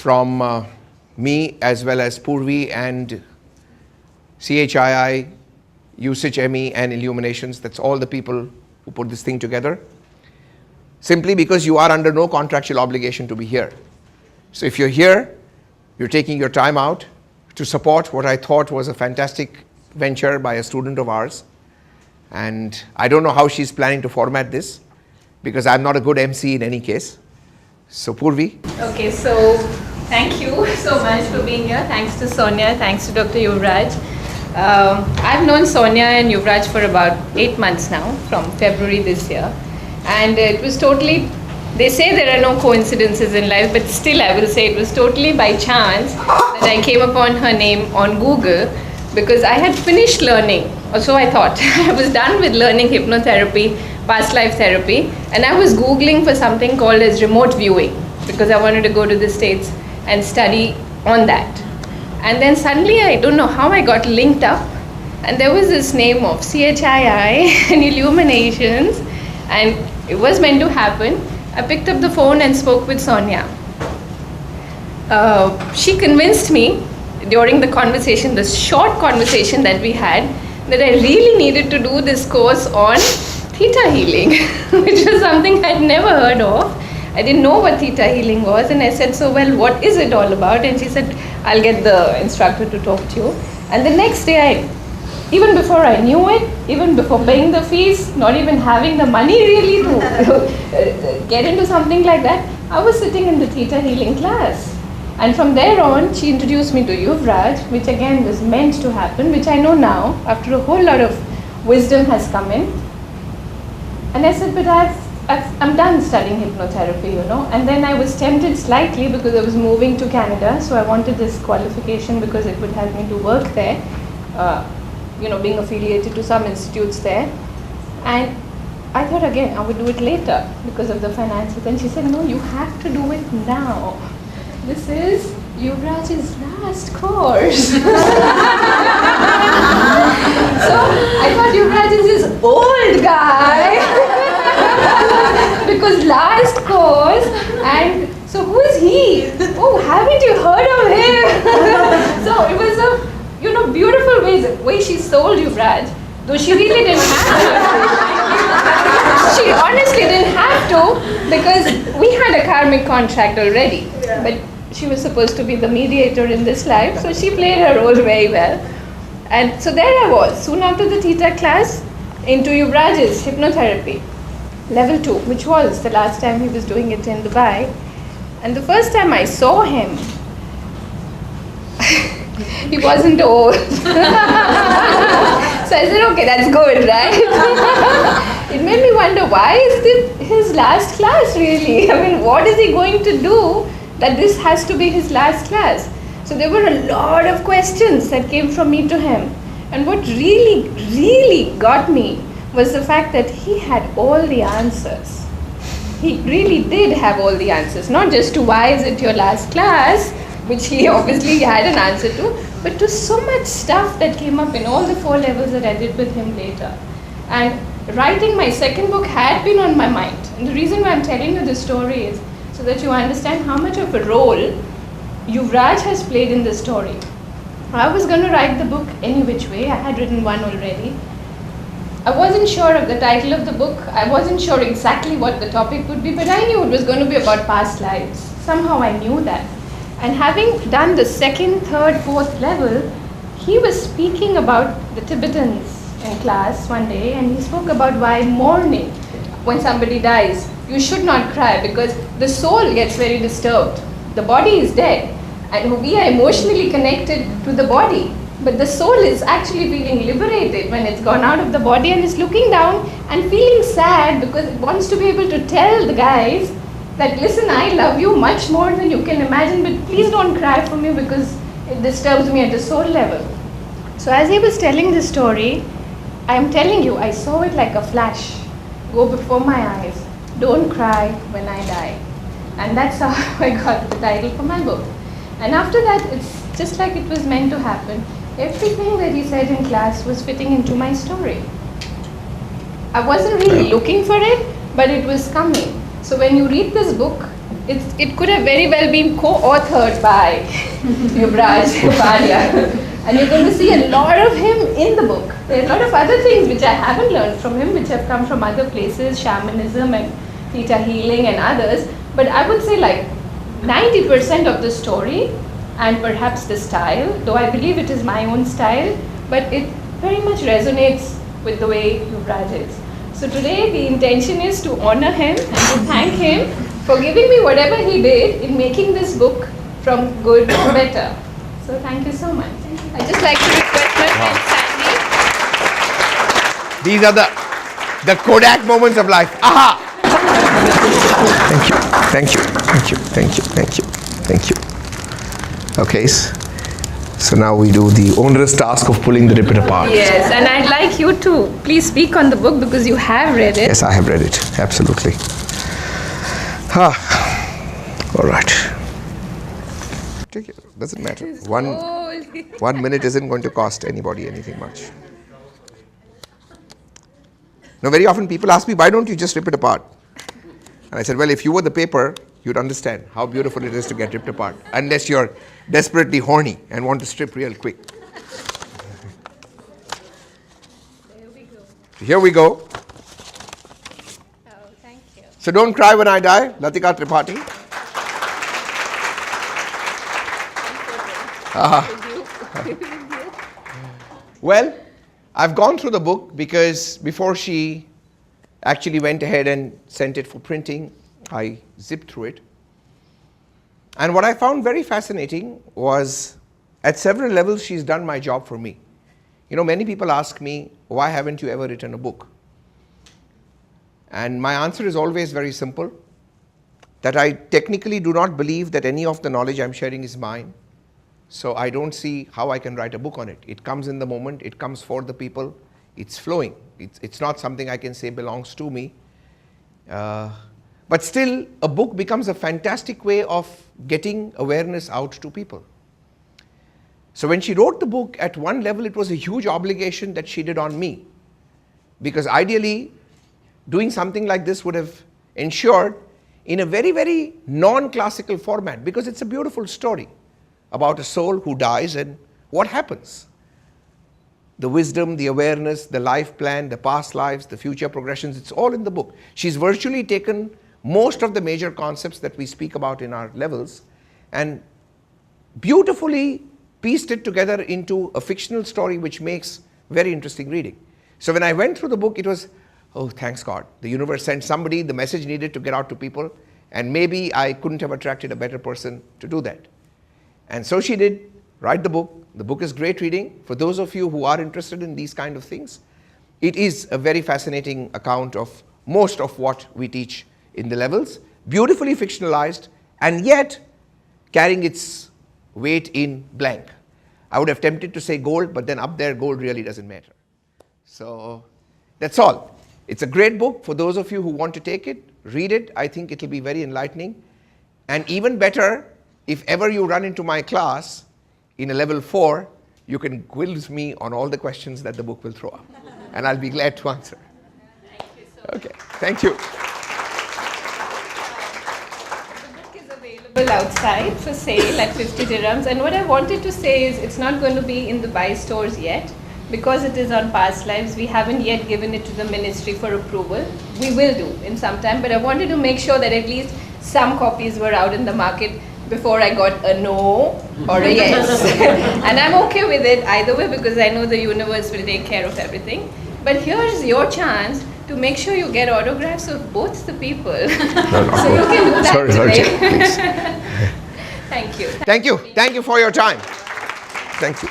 from me as well as Purvi and CHII, Usage ME and Illuminations. That's all the people who put this thing together. Simply because you are under no contractual obligation to be here. So if you're here, you're taking your time out to support what I thought was a fantastic venture by a student of ours. And I don't know how she's planning to format this, because I'm not a good MC in any case. So Purvi. Okay, so thank you so much for being here. Thanks to Sonia, thanks to Dr. Yuvraj. I've known Sonia and Yuvraj for about 8 months now, from February this year. And it was totally, they say there are no coincidences in life, but still I will say it was totally by chance that I came upon her name on Google, because I had finished learning, or so I thought. I was done with learning hypnotherapy, past life therapy, and I was Googling for something called as remote viewing, because I wanted to go to the States and study on that. And then suddenly, I don't know how I got linked up, and there was this name of CHII and Illuminations, and it was meant to happen. I picked up the phone and spoke with Sonia. She convinced me during the conversation, this short conversation that we had, that I really needed to do this course on theta healing, which was something I'd never heard of. I didn't know what theta healing was, and I said, so well, what is it all about? And she said, I'll get the instructor to talk to you. And the next day, even before I knew it, even before paying the fees, not even having the money really to get into something like that, I was sitting in the theta healing class. And from there on, she introduced me to Yuvraj, which again was meant to happen, which I know now, after a whole lot of wisdom has come in. And I said, but I'm done studying hypnotherapy, you know. And then I was tempted slightly because I was moving to Canada, so I wanted this qualification because it would help me to work there, you know, being affiliated to some institutes there. And I thought again, I would do it later because of the finances. And she said, no, you have to do it now. This is Yuvraj's last course. So I thought Yuvraj is this old guy because last course, and so who is he? Oh, haven't you heard of him? So it was a beautiful way she sold Yuvraj, though she really didn't have to. She honestly didn't have to, because we had a karmic contract already. But she was supposed to be the mediator in this life, so she played her role very well. And so there I was, soon after the theta class, into Yuvraj's hypnotherapy, level 2, which was the last time he was doing it in Dubai. And the first time I saw him, he wasn't old. So I said, okay, that's good, right? It made me wonder, why is this his last class really? I mean, what is he going to do that this has to be his last class? So there were a lot of questions that came from me to him. And what really, really got me was the fact that he had all the answers. He really did have all the answers, not just to why is it your last class, which he obviously had an answer to, but to so much stuff that came up in all the 4 levels that I did with him later. And writing my second book had been on my mind. And the reason why I'm telling you this story is so that you understand how much of a role Yuvraj has played in this story. I was going to write the book any which way. I had written one already. I wasn't sure of the title of the book. I wasn't sure exactly what the topic would be, but I knew it was going to be about past lives. Somehow I knew that. And having done the 2nd, 3rd, 4th level, he was speaking about the Tibetans in class one day, and he spoke about why mourning, when somebody dies, you should not cry because the soul gets very disturbed. The body is dead, and we are emotionally connected to the body. But the soul is actually feeling liberated when it's gone out of the body and is looking down and feeling sad because it wants to be able to tell the guys that, listen, I love you much more than you can imagine, but please don't cry for me because it disturbs me at the soul level. So as he was telling the story, I am telling you, I saw it like a flash go before my eyes. Don't cry when I die. And that's how I got the title for my book. And after that, it's just like it was meant to happen. Everything that he said in class was fitting into my story. I wasn't really looking for it, but it was coming. So when you read this book, it could have very well been co-authored by Yuvraj Kapadia. And you're going to see a lot of him in the book. There are a lot of other things which I haven't learned from him, which have come from other places, shamanism and theta healing and others. But I would say like 90% of the story and perhaps the style, though I believe it is my own style, but it very much resonates with the way Yuvraj is. So today the intention is to honor him and to thank him for giving me whatever he did in making this book from good to better. So thank you so much. I'd just like to request my friend Sandy. These are the Kodak moments of life. Aha! Thank you, thank you, thank you, thank you, thank you, thank you. Okay, so now we do the onerous task of pulling the ribbon apart. Yes, and I'd like you to please speak on the book because you have read it. Yes, I have read it, absolutely. All right. Take it, doesn't matter. One minute isn't going to cost anybody anything much. Now, very often people ask me, why don't you just rip it apart? And I said, well, if you were the paper, you'd understand how beautiful it is to get ripped apart, unless you're desperately horny and want to strip real quick. There we go. Here we go. Oh, thank you. So don't cry when I die, Latika Tripathi. Well, I've gone through the book because before she actually went ahead and sent it for printing, I zipped through it. And what I found very fascinating was at several levels she's done my job for me. You know, many people ask me, why haven't you ever written a book? And my answer is always very simple, that I technically do not believe that any of the knowledge I'm sharing is mine. So I don't see how I can write a book on it. It comes in the moment, it comes for the people, it's flowing. It's not something I can say belongs to me. But still, a book becomes a fantastic way of getting awareness out to people. So when she wrote the book, at one level it was a huge obligation that she did on me. Because ideally, doing something like this would have ensured in a very, very non-classical format, because it's a beautiful story about a soul who dies and what happens. The wisdom, the awareness, the life plan, the past lives, the future progressions, it's all in the book. She's virtually taken most of the major concepts that we speak about in our levels and beautifully pieced it together into a fictional story which makes very interesting reading. So when I went through the book, it was, oh, thanks God. The universe sent somebody, the message needed to get out to people, and maybe I couldn't have attracted a better person to do that. And so she did write the book. The book is great reading. For those of you who are interested in these kind of things, it is a very fascinating account of most of what we teach in the levels, beautifully fictionalized, and yet carrying its weight in blank. I would have tempted to say gold, but then up there, gold really doesn't matter. So that's all. It's a great book for those of you who want to take it, read it. I think it'll be very enlightening. And even better, if ever you run into my class in a level 4, you can quiz me on all the questions that the book will throw up. And I'll be glad to answer. Thank you so much. Okay, thank you. The book is available outside for sale at 50 dirhams. And what I wanted to say is it's not going to be in the buy stores yet. Because it is on past lives, we haven't yet given it to the ministry for approval. We will do in some time, but I wanted to make sure that at least some copies were out in the market before I got a no or a yes. And I'm okay with it either way because I know the universe will take care of everything. But here's your chance to make sure you get autographs of both the people. So you can do that today. Please. Thank you. Thank you. Thank you for your time. Thank you.